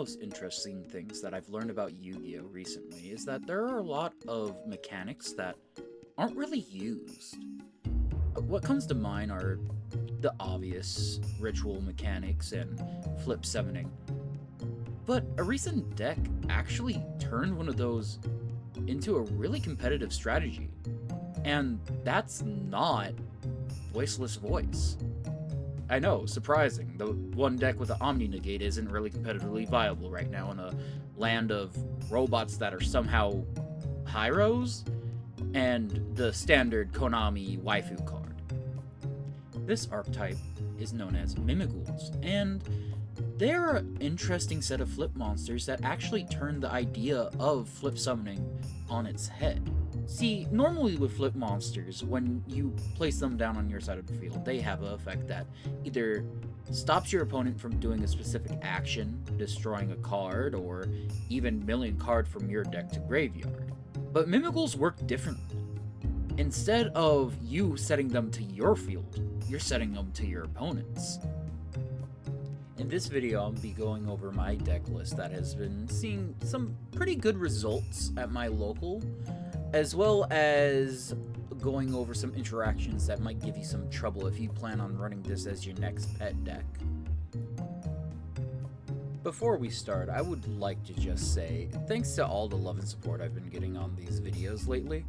most interesting things that I've learned about Yu-Gi-Oh recently is that there are a lot of mechanics that aren't really used. What comes to mind are the obvious ritual mechanics and flip summoning. But a recent deck actually turned one of those into a really competitive strategy. And that's not Voiceless Voice. I know, surprising. The one deck with the Omni Negate isn't really competitively viable right now in a land of robots that are somehow Hyros and the standard Konami waifu card. This archetype is known as Mimigouls, and they're an interesting set of flip monsters that actually turn the idea of flip summoning on its head. See, normally with flip monsters, when you place them down on your side of the field, they have an effect that either stops your opponent from doing a specific action, destroying a card, or even milling a card from your deck to graveyard. But Mimigouls work differently. Instead of you setting them to your field, you're setting them to your opponent's. In this video, I'll be going over my deck list that has been seeing some pretty good results at my local, as well as going over some interactions that might give you some trouble if you plan on running this as your next pet deck. Before we start, I would like to just say, thanks to all the love and support I've been getting on these videos lately.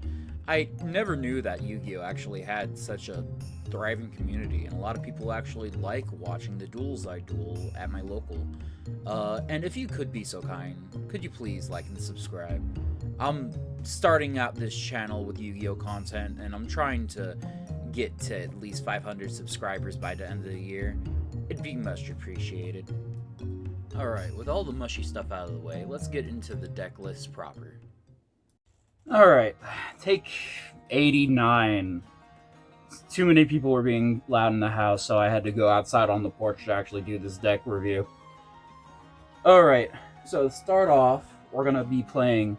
I never knew that Yu-Gi-Oh! Actually had such a thriving community, and a lot of people actually like watching the duels I duel at my local. And if you could be so kind, could you please like and subscribe? I'm starting out this channel with Yu-Gi-Oh! Content, and I'm trying to get to at least 500 subscribers by the end of the year. It'd be much appreciated. Alright, with all the mushy stuff out of the way, let's get into the deck list proper. Alright, take 89. Too many people were being loud in the house, so I had to go outside on the porch to actually do this deck review. Alright, so to start off, we're going to be playing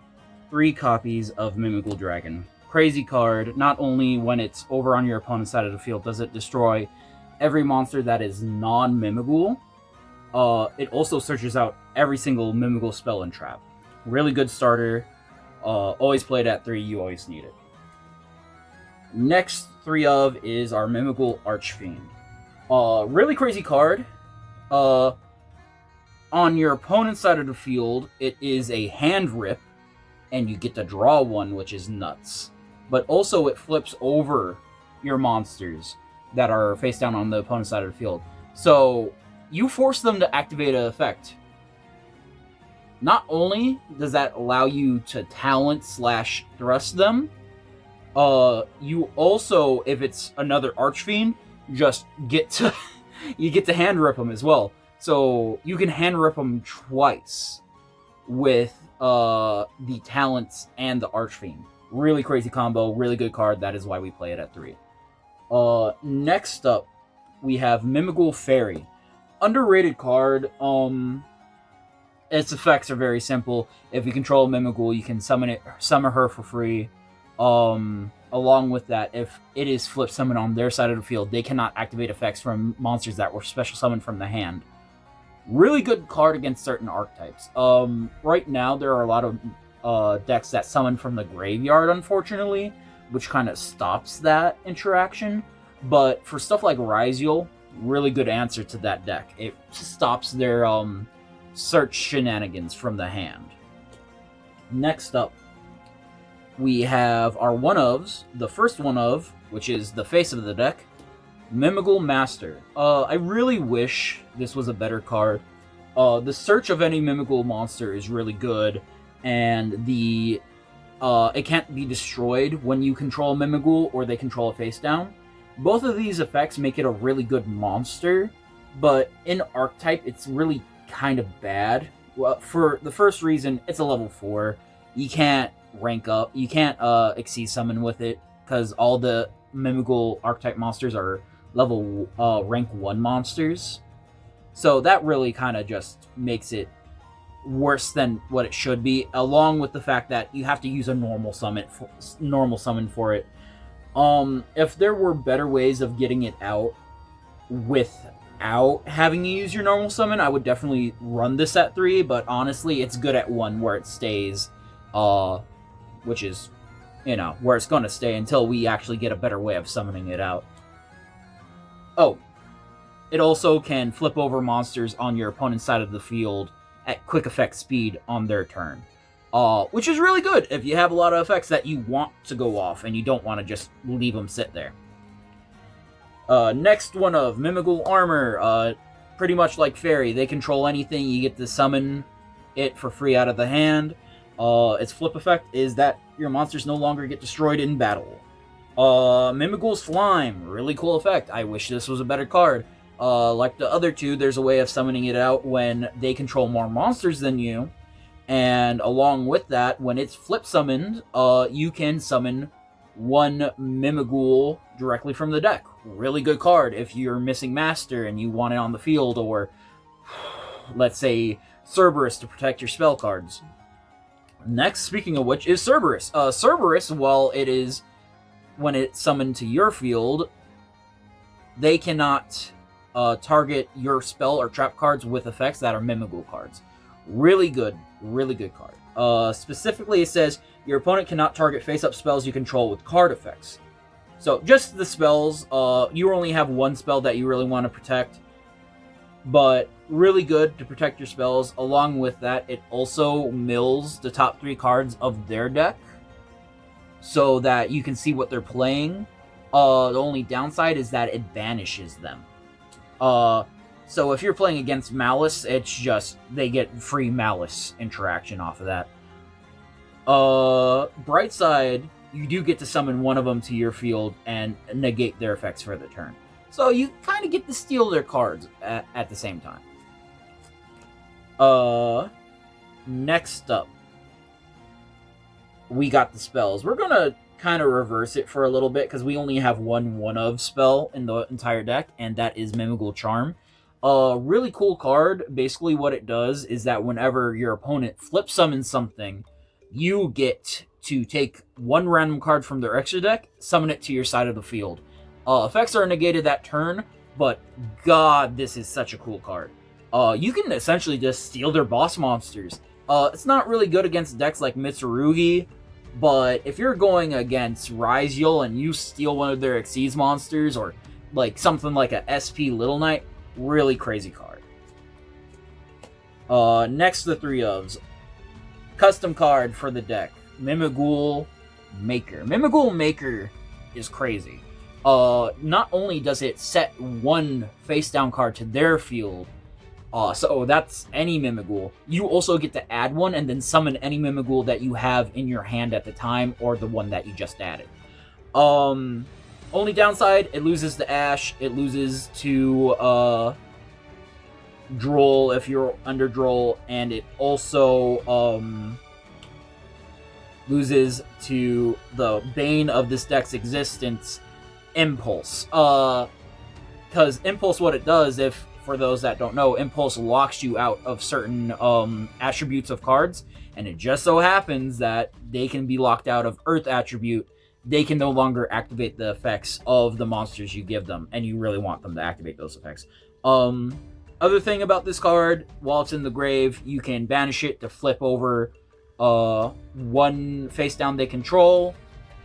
3 copies of Mimigoul Dragon. Crazy card. Not only when it's over on your opponent's side of the field does it destroy every monster that is non-Mimigoul, it also searches out every single Mimigoul spell and trap. Really good starter. Always played at 3, you always need it. Next 3 of is our Mimigoul Archfiend. Really crazy card. On your opponent's side of the field, it is a hand rip, and you get to draw one, which is nuts. But also it flips over your monsters that are face down on the opponent's side of the field. So you force them to activate an effect. Not only does that allow you to talent / thrust them, you also, if it's another Archfiend, just get to you get to hand rip them as well. So you can hand rip them twice with the talents and the Archfiend. Really crazy combo, really good card. That is why we play it at 3. Next up, we have Mimigoul Fairy. Underrated card. Its effects are very simple. If you control Mimigoul, you can summon her for free. Along with that, if it is flip summoned on their side of the field, they cannot activate effects from monsters that were special summoned from the hand. Really good card against certain archetypes. Right now, there are a lot of decks that summon from the graveyard, unfortunately, which kind of stops that interaction. But for stuff like Yugioh, really good answer to that deck. It stops their search shenanigans from the hand. Next up, we have our one-ofs. The first one-of, which is the face of the deck, Mimigoul Master. I really wish this was a better card. The search of any Mimigoul monster is really good, and it can't be destroyed when you control Mimigoul or they control a face down. Both of these effects make it a really good monster, but in archetype, it's really kind of bad. Well, for the first reason, it's a level 4. You can't rank up. You can't exceed summon with it, because all the Mimigoul archetype monsters are level rank 1 monsters. So that really kind of just makes it worse than what it should be, along with the fact that you have to use a normal summon for it. If there were better ways of getting it out with without having you use your normal summon, I would definitely run this at 3, but honestly, it's good at 1 where it stays, which is, where it's going to stay until we actually get a better way of summoning it out. Oh, it also can flip over monsters on your opponent's side of the field at quick effect speed on their turn. Which is really good if you have a lot of effects that you want to go off and you don't want to just leave them sit there. Next one of Mimigoul Armor. Pretty much like Fairy, they control anything. You get to summon it for free out of the hand. Its flip effect is that your monsters no longer get destroyed in battle. Mimigoul's Slime, really cool effect. I wish this was a better card. Like the other two, there's a way of summoning it out when they control more monsters than you. And along with that, when it's flip summoned, you can summon 1 Mimigoul directly from the deck. Really good card if you're missing Master and you want it on the field, or let's say Cerberus to protect your spell cards. Next, speaking of which, is Cerberus. Cerberus, when it's summoned to your field, they cannot target your spell or trap cards with effects that are Mimigoul cards. Really good card. Specifically, it says your opponent cannot target face-up spells you control with card effects. So just the spells. You only have 1 spell that you really want to protect, but really good to protect your spells. Along with that, it also mills the top 3 cards of their deck so that you can see what they're playing. The only downside is that it banishes them. So if you're playing against Malice, it's just they get free Malice interaction off of that. Bright side, you do get to summon 1 of them to your field and negate their effects for the turn. So you kind of get to steal their cards at the same time. Next up, we got the spells. We're gonna kind of reverse it for a little bit because we only have 1 of spell in the entire deck, and that is Mimigoul Charm. Really cool card. Basically what it does is that whenever your opponent flip summons something, you get to take 1 random card from their extra deck, summon it to your side of the field. Effects are negated that turn, but god, this is such a cool card. You can essentially just steal their boss monsters. It's not really good against decks like Mitsurugi, but if you're going against Ryziel and you steal one of their Xyz monsters, or like something like a SP Little Knight, really crazy card. Next, the 3 ofs. Custom card for the deck. Mimigoul Maker. Mimigoul Maker is crazy. Not only does it set 1 face down card to their field, so that's any Mimigoul, you also get to add 1 and then summon any Mimigoul that you have in your hand at the time, or the one that you just added. Only downside, it loses to Ash, it loses to Droll if you're under Droll, and it also loses to the bane of this deck's existence, Impulse. Because Impulse, what it does, for those that don't know, Impulse locks you out of certain attributes of cards, and it just so happens that they can be locked out of Earth attribute. They can no longer activate the effects of the monsters you give them, and you really want them to activate those effects. Other thing about this card, while it's in the grave, you can banish it to flip over 1 face down they control.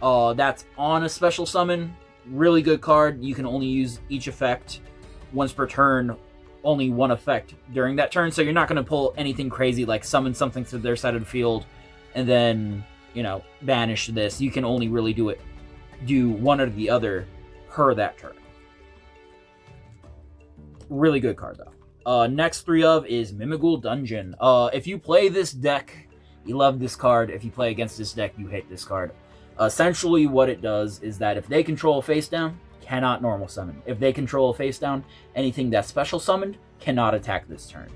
That's on a special summon. Really good card. You can only use each effect once per turn, only 1 effect during that turn, so you're not going to pull anything crazy like summon something to their side of the field and then, banish this. You can only really do 1 or the other per that turn. Really good card, though. Next 3 of is Mimigoul Dungeon. If you play this deck, you love this card. If you play against this deck, you hate this card. Essentially, what it does is that if they control a face down, cannot normal summon. If they control a face down, anything that's special summoned cannot attack this turn.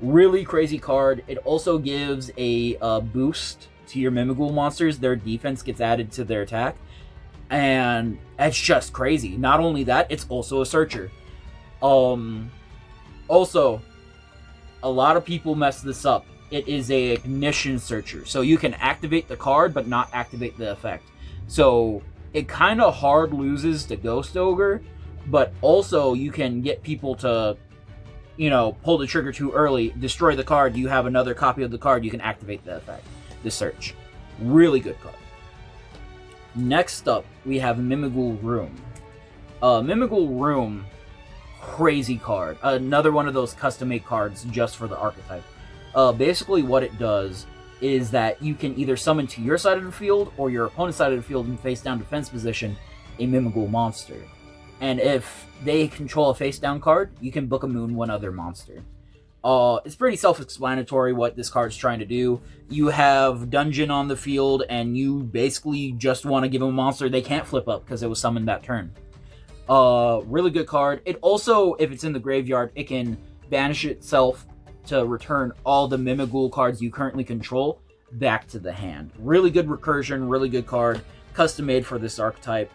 Really crazy card. It also gives a boost to your Mimigoul monsters. Their defense gets added to their attack, and it's just crazy. Not only that, it's also a searcher. Also, a lot of people mess this up. It is a ignition searcher, so you can activate the card but not activate the effect. So it kind of hard loses to Ghost Ogre, but also you can get people to pull the trigger too early, destroy the card, you have another copy of the card, you can activate the effect, the search. Really good card. Next up, we have Mimigoul Room. Mimigoul Room, crazy card. Another one of those custom-made cards just for the archetype. Basically what it does is that you can either summon to your side of the field or your opponent's side of the field in face-down defense position a Mimigoul monster. And if they control a face-down card, you can book a moon one other monster. It's pretty self-explanatory what this card's trying to do. You have Dungeon on the field, and you basically just want to give them a monster they can't flip up because it was summoned that turn. Really good card. It also, if it's in the graveyard, it can banish itself to return all the Mimigoul cards you currently control back to the hand. Really good recursion, really good card, custom made for this archetype.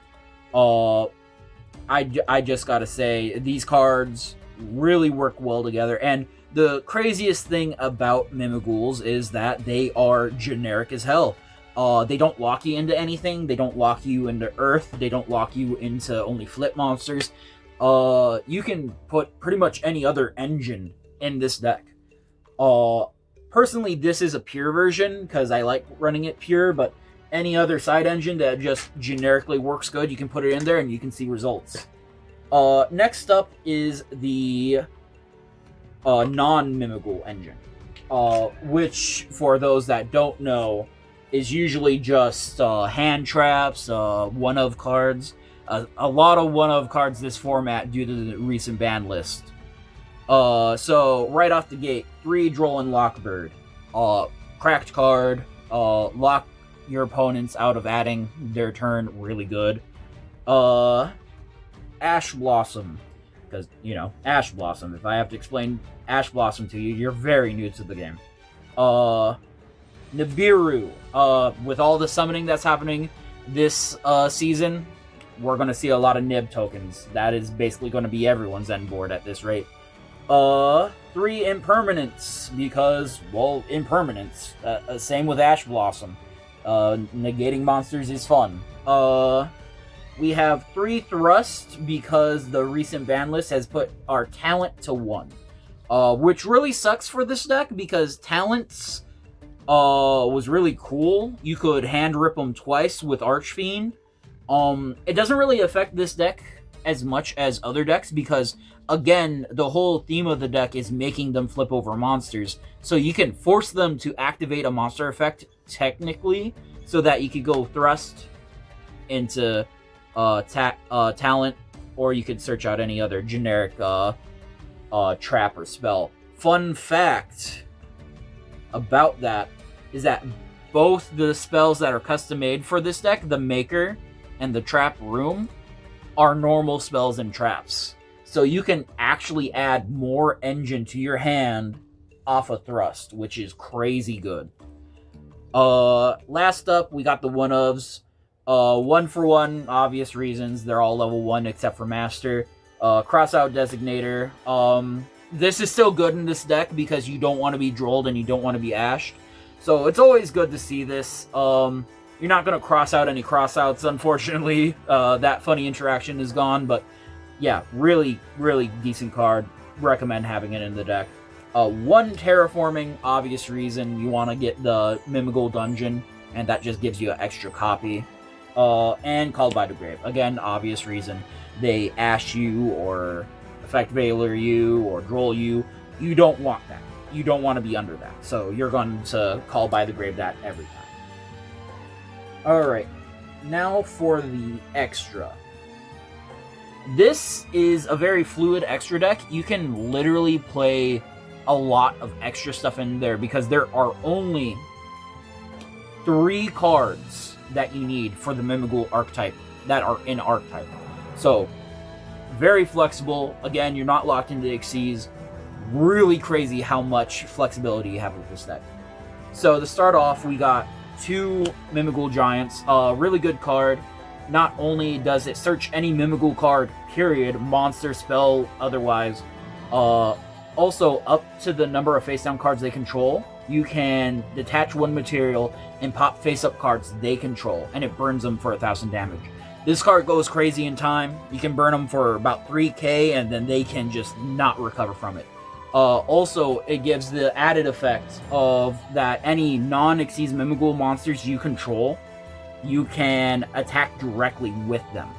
I just gotta say, these cards really work well together, and the craziest thing about Mimigouls is that they are generic as hell. They don't lock you into anything, they don't lock you into Earth, they don't lock you into only flip monsters. You can put pretty much any other engine in this deck. Personally, this is a pure version, because I like running it pure, but any other side engine that just generically works good, you can put it in there and you can see results. Next up is the non-Mimigoul engine, which, for those that don't know, is usually just hand traps, one-of cards. A lot of one-of cards this format due to the recent ban list. So, right off the gate, 3 Droll and Lockbird. Cracked card, lock your opponents out of adding their turn, really good. Ash Blossom, because, Ash Blossom. If I have to explain Ash Blossom to you, you're very new to the game. Nibiru, with all the summoning that's happening this season, we're going to see a lot of Nib tokens. That is basically going to be everyone's end board at this rate. 3 Impermanence, because, well, Impermanence. Same with Ash Blossom. Negating monsters is fun. We have 3 Thrust, because the recent ban list has put our talent to 1. Which really sucks for this deck, because talents was really cool. You could hand rip them twice with Archfiend. It doesn't really affect this deck as much as other decks, because, again, the whole theme of the deck is making them flip over monsters. So you can force them to activate a monster effect, technically, so that you could go Thrust into talent, or you could search out any other generic trap or spell. Fun fact about that is that both the spells that are custom made for this deck, the Maker and the Trap Room, are normal spells and traps. So you can actually add more engine to your hand off a Thrust, which is crazy good. Last up, we got the one-ofs. 1 for 1, obvious reasons. They're all level 1 except for Master. Crossout Designator. This is still good in this deck because you don't want to be drolled and you don't want to be ashed. So it's always good to see this. You're not going to cross out any crossouts, unfortunately. That funny interaction is gone, but yeah, really, really decent card. Recommend having it in the deck. 1 Terraforming, obvious reason. You want to get the Mimigoul Dungeon, and that just gives you an extra copy. And Called by the Grave. Again, obvious reason. They ash you, or Effect Veiler you, or Droll you. You don't want that. You don't want to be under that. So you're going to Call by the Grave that every time. Alright, now for the extra. This is a very fluid extra deck. You can literally play a lot of extra stuff in there because there are only 3 cards that you need for the Mimigoul archetype that are in archetype. So, very flexible. Again, you're not locked into Xyz. Really crazy how much flexibility you have with this deck. So, to start off, we got 2 Mimigoul Giants. Really good card. Not only does it search any Mimigoul card, period, monster, spell, otherwise, also up to the number of face-down cards they control, you can detach 1 material and pop face-up cards they control, and it burns them for 1,000 damage. This card goes crazy in time. You can burn them for about 3k, and then they can just not recover from it. Also, it gives the added effect of that any non-Xyz Mimigoul monsters you control, you can attack directly with them.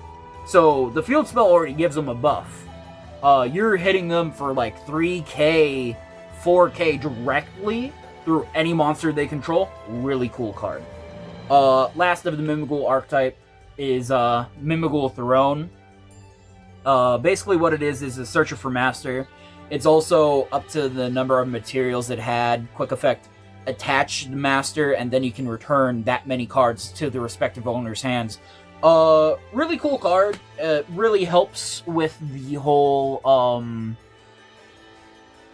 So the field spell already gives them a buff. You're hitting them for like 3k, 4k directly through any monster they control. Really cool card. Last of the Mimigoul archetype is Mimigoul Throne. Basically what it is a searcher for master. It's also up to the number of materials it had. Quick effect, attach the master, and then you can return that many cards to the respective owner's hands. Really cool card. It really helps with the whole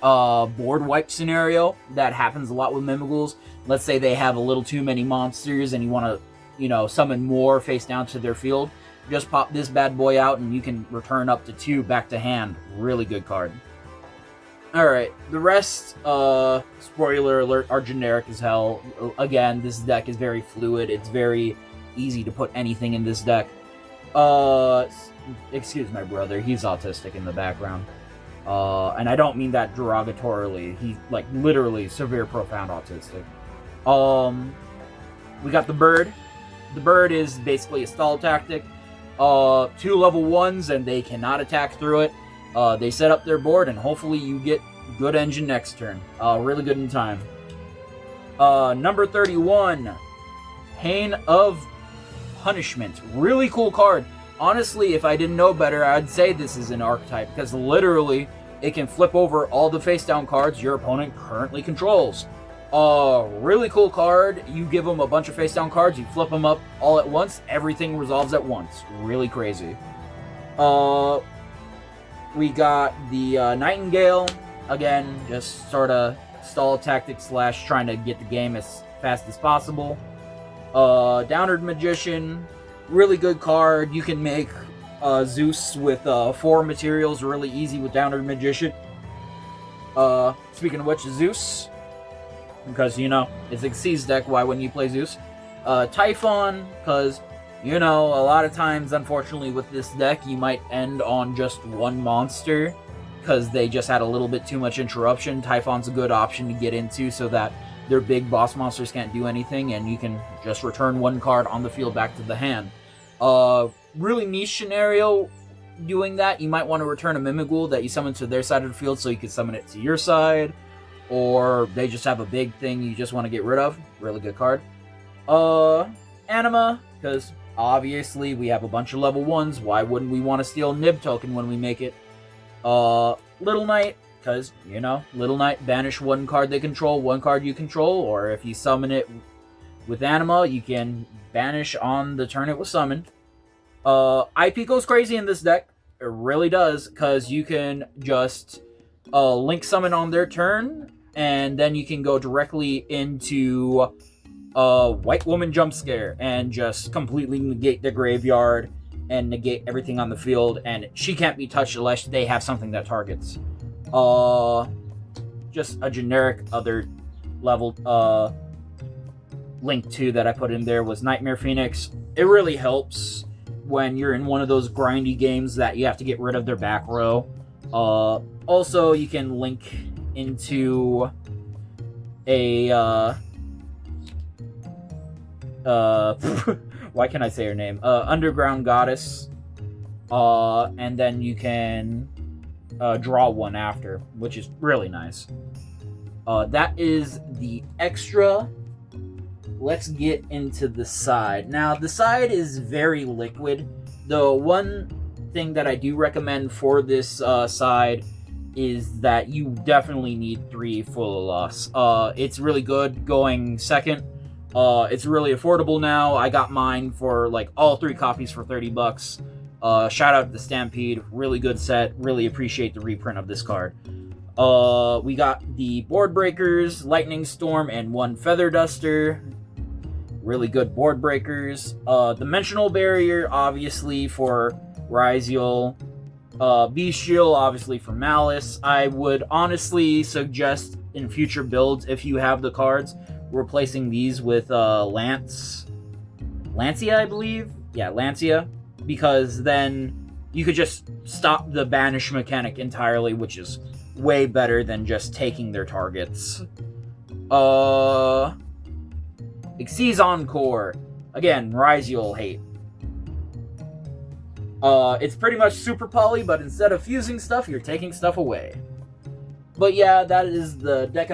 board wipe scenario that happens a lot with Mimigouls. Let's say they have a little too many monsters and you want to, summon more face down to their field. Just pop this bad boy out and you can return up to 2 back to hand. Really good card. Alright, the rest, spoiler alert, are generic as hell. Again, this deck is very fluid. It's very easy to put anything in this deck. Excuse my brother, he's autistic in the background. And I don't mean that derogatorily. He's, like, literally severe, profound autistic. We got the bird. The bird is basically a stall tactic. 2 level 1s, and they cannot attack through it. They set up their board, and hopefully you get good engine next turn. Really good in time. Number 31, Pain of Punishment. Really cool card. Honestly, if I didn't know better, I'd say this is an archetype, because literally, it can flip over all the face-down cards your opponent currently controls. Really cool card. You give them a bunch of face-down cards, you flip them up all at once, everything resolves at once. Really crazy. We got the Nightingale. Again, just sort of stall tactic / trying to get the game as fast as possible. Downward Magician. Really good card. You can make Zeus with 4 materials really easy with Downward Magician. Speaking of which, Zeus. Because, it's a Xyz deck, why wouldn't you play Zeus? Typhon, because, a lot of times, unfortunately, with this deck, you might end on just one monster, because they just had a little bit too much interruption. Typhon's a good option to get into so that their big boss monsters can't do anything, and you can just return 1 card on the field back to the hand. Really niche scenario doing that. You might want to return a Mimigoul that you summon to their side of the field so you can summon it to your side. Or they just have a big thing you just want to get rid of. Really good card. Anima, because obviously we have a bunch of level 1s. Why wouldn't we want to steal Nib token when we make it? Little Knight, because, Little Knight, banish 1 card they control, 1 card you control, or if you summon it with Anima, you can banish on the turn it was summoned. IP goes crazy in this deck. It really does, because you can just link summon on their turn, and then you can go directly into White Woman Jump Scare and just completely negate the graveyard and negate everything on the field, and she can't be touched unless they have something that targets. Just a generic other level link 2 that I put in there was Nightmare Phoenix. It really helps when you're in one of those grindy games that you have to get rid of their back row. Also, you can link into a why can't I say her name? Underground Goddess. And then you can draw 1 after, which is really nice. That is the extra. Let's get into the side. Now, the side is very liquid. The one thing that I do recommend for this side is that you definitely need 3 full of loss. It's really good going second. It's really affordable now. I got mine for like all 3 copies for $30. Shout out to Stampede. Really good set. Really appreciate the reprint of this card. We got the Board Breakers, Lightning Storm, and 1 Feather Duster. Really good board breakers. Dimensional Barrier, obviously, for Ryziel. Bestial, obviously, for Malice. I would honestly suggest in future builds, if you have the cards, replacing these with Lancia, I believe? Yeah, Lancia. Because then you could just stop the banish mechanic entirely, which is way better than just taking their targets. Xyz Encore. Again, Rise you'll hate. It's pretty much super poly, but instead of fusing stuff, you're taking stuff away. But yeah, that is the deck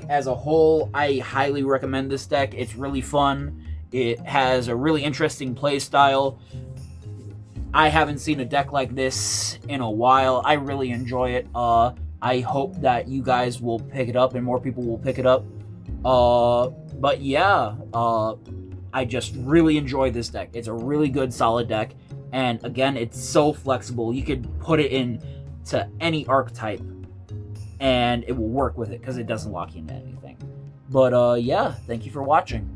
as a whole. I highly recommend this deck. It's really fun. It has a really interesting play style. I haven't seen a deck like this in a while. I really enjoy it. I hope that you guys will pick it up and more people will pick it up. But yeah, I just really enjoy this deck. It's a really good, solid deck. And again, it's so flexible. You could put it into any archetype and it will work with it because it doesn't lock you into anything. But yeah, thank you for watching.